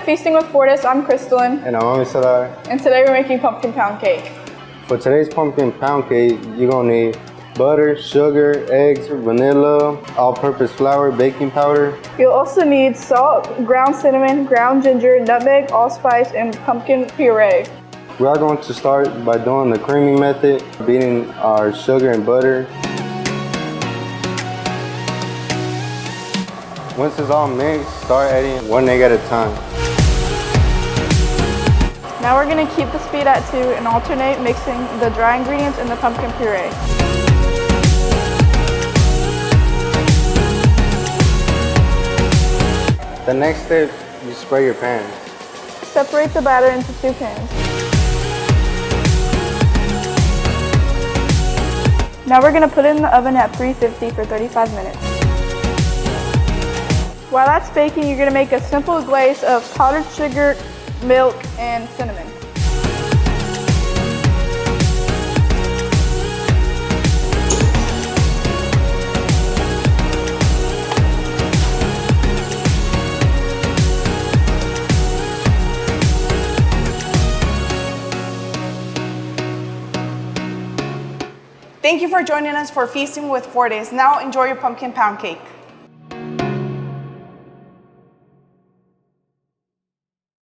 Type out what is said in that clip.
Feasting with Fortis, I'm Crystalline. And I'm Amisadar. And today we're making pumpkin pound cake. For today's pumpkin pound cake, you're gonna need butter, sugar, eggs, vanilla, all-purpose flour, baking powder. You'll also need salt, ground cinnamon, ground ginger, nutmeg, allspice, and pumpkin puree. We are going to start by doing the creaming method, beating our sugar and butter. Once it's all mixed, start adding one egg at a time. Now we're going to keep the speed at 2 and alternate mixing the dry ingredients and the pumpkin puree. The next step, you spray your pans. Separate the batter into 2 pans. Now we're going to put it in the oven at 350 for 35 minutes. While that's baking, you're going to make a simple glaze of powdered sugar, milk, and cinnamon. Thank you for joining us for Feasting with Fortis. Now enjoy your pumpkin pound cake.